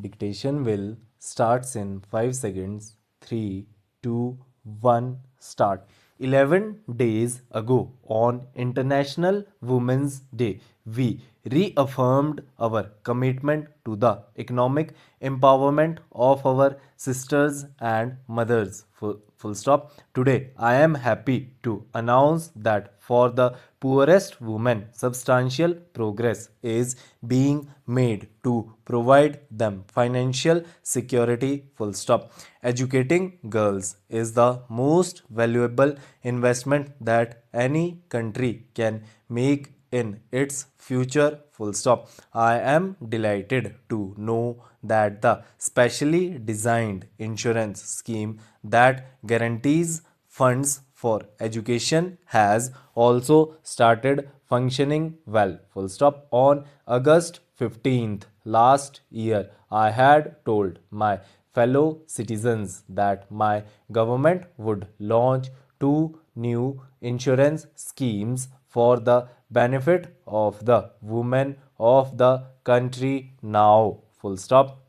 Dictation will starts in 5 seconds. 3, 2, 1, start. 11 days ago on International Women's Day, we reaffirmed our commitment to the economic empowerment of our sisters and mothers. Full stop. Today, I am happy to announce that for the poorest women, substantial progress is being made to provide them financial security. Full stop. Educating girls is the most valuable investment that any country can make in its future. Full stop. I am delighted to know that the specially designed insurance scheme that guarantees funds for education has also started functioning well. Full stop. On August 15th last year, I had told my fellow citizens that my government would launch two new insurance schemes for the benefit of the women of the country now. Full stop.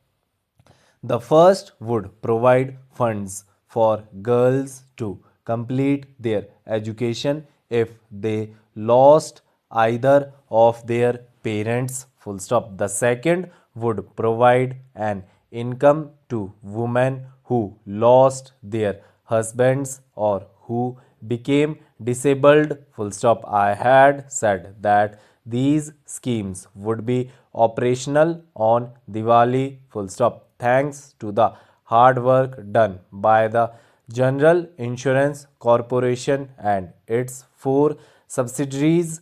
The first would provide funds for girls to complete their education if they lost either of their parents. Full stop. The second would provide an income to women who lost their husbands or who became disabled. Full stop. I had said that these schemes would be operational on Diwali. Full stop. Thanks to the hard work done by the General Insurance Corporation and its four subsidiaries,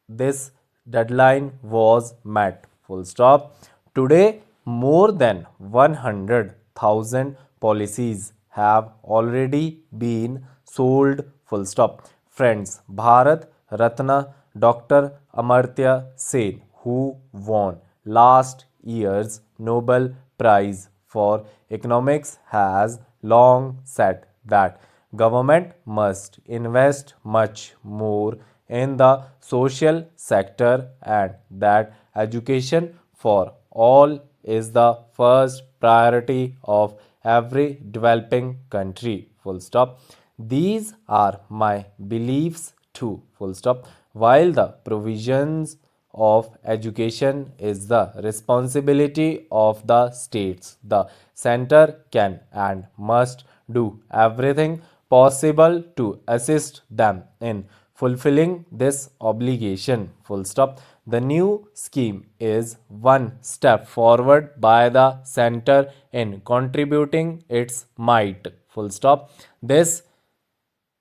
this deadline was met. Full stop. Today, more than 100,000 policies have already been sold. Full stop. Friends, Bharat Ratna Dr. Amartya Sen, who won last year's Nobel Prize for Economics, has long said that government must invest much more in the social sector and that education for all is the first priority of every developing country. Full stop. These are my beliefs too. Full stop. While the provisions of education is the responsibility of the states, the center can and must do everything possible to assist them in fulfilling this obligation. Full stop. The new scheme is one step forward by the center in contributing its might. Full stop. This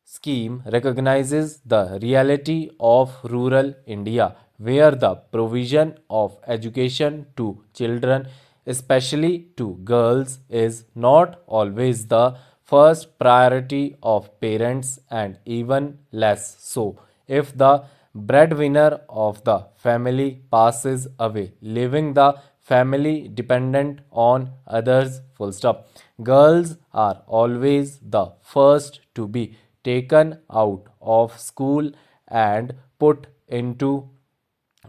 scheme recognizes the reality of rural India, where the provision of education to children, especially to girls, is not always the first priority of parents and even less so if the breadwinner of the family passes away, leaving the family dependent on others. Full stop. Girls are always the first to be taken out of school and put into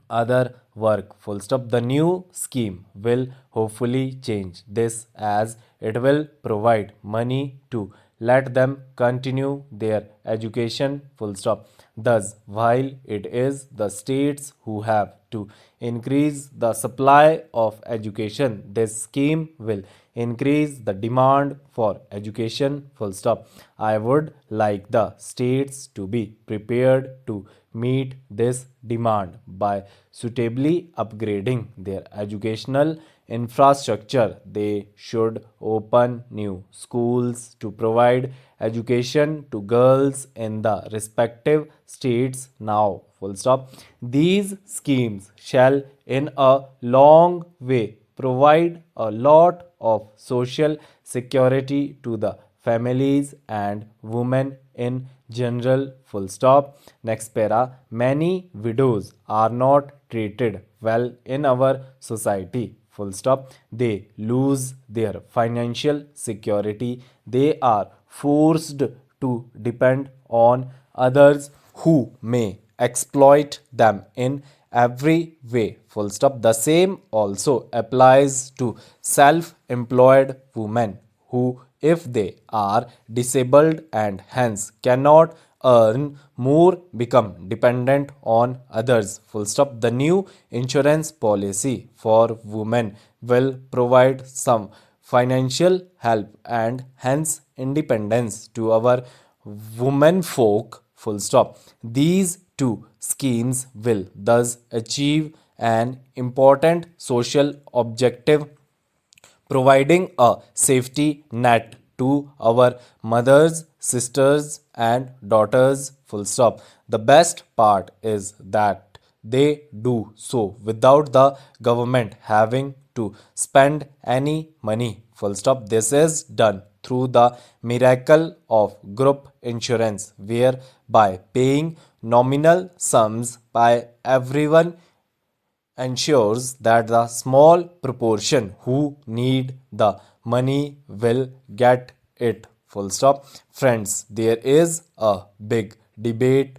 other work. Full stop. The new scheme will hopefully change this as it will provide money to let them continue their education. Full stop. Thus, while it is the states who have to increase the supply of education, this scheme will increase the demand for education. Full stop. I would like the states to be prepared to meet this demand by suitably upgrading their educational infrastructure. They should open new schools to provide education to girls in the respective states now. Full stop. These schemes shall in a long way provide a lot of social security to the families and women in general. Full stop. Next para. Many widows are not treated well in our society. Full stop. They lose their financial security. They are forced to depend on others who may exploit them in every way. Full stop. The same also applies to self-employed women who, if they are disabled and hence cannot earn more, become dependent on others. Full stop. The new insurance policy for women will provide some financial help and hence independence to our women folk. Full stop. These two schemes will thus achieve an important social objective, providing a safety net to our mothers, sisters, and daughters. Full stop. The best part is that they do so without the government having to spend any money. Full stop. This is done through the miracle of group insurance, whereby paying nominal sums by everyone ensures that the small proportion who need the money will get it. Full stop. Friends, there is a big debate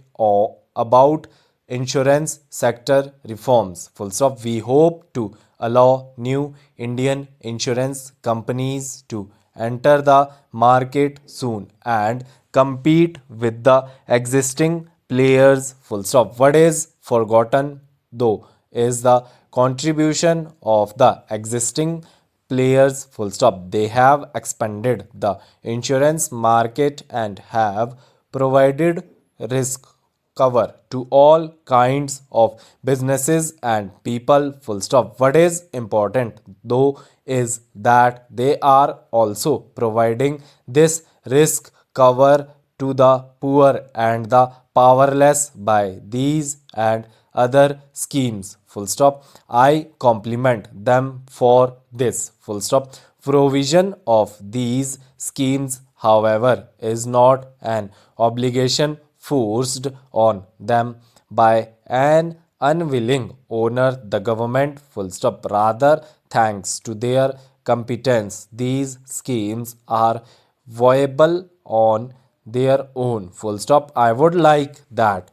about insurance sector reforms. Full stop. We hope to allow new Indian insurance companies to enter the market soon and compete with the existing players. Full stop. What is forgotten though is the contribution of the existing players. Full stop. They have expanded the insurance market and have provided risk cover to all kinds of businesses and people. Full stop. What is important though is that they are also providing this risk cover to the poor and the powerless by these and other schemes. Full stop. I compliment them for this. Full stop. Provision of these schemes, however, is not an obligation forced on them by an unwilling owner, the government. Full stop. Rather, thanks to their competence, these schemes are viable on their own. Full stop. I would like that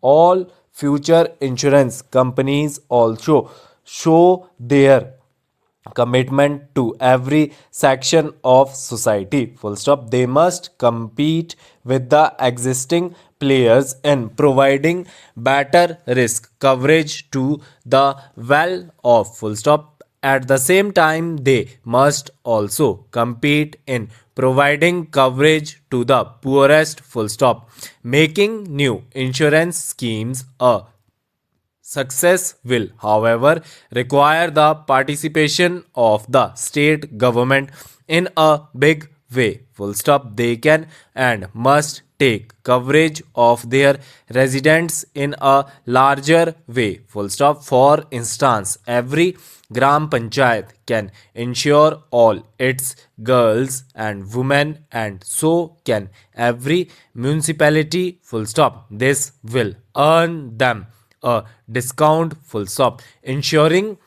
all future insurance companies also show their commitment to every section of society. Full stop. They must compete with the existing players in providing better risk coverage to the well off. Full stop. At the same time, they must also compete in providing coverage to the poorest. Full stop. Making new insurance schemes a success will, however, require the participation of the state government in a big way. Full stop. They can and must take coverage of their residents in a larger way. Full stop. For instance, every Gram Panchayat can insure all its girls and women, and so can every municipality. Full stop. This will earn them a discount. Full stop. Ensuring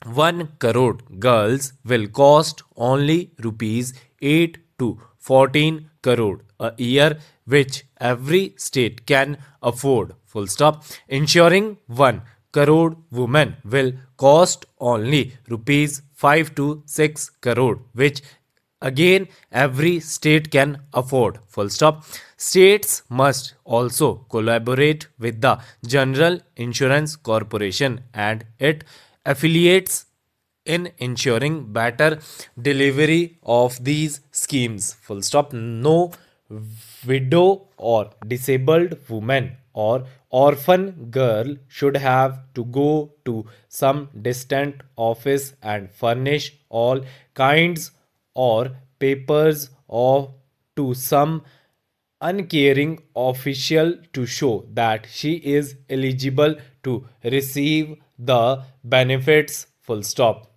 1 crore girls will cost only rupees 8 to 14 crore a year, which every state can afford. Full stop. Ensuring 1 crore women will cost only rupees 5 to 6 crore, which again every state can afford. Full stop. States must also collaborate with the General Insurance Corporation and its affiliates in ensuring better delivery of these schemes. Full stop. No widow or disabled woman or orphan girl should have to go to some distant office and furnish all kinds or papers or to some uncaring official to show that she is eligible to receive the benefits. Full stop.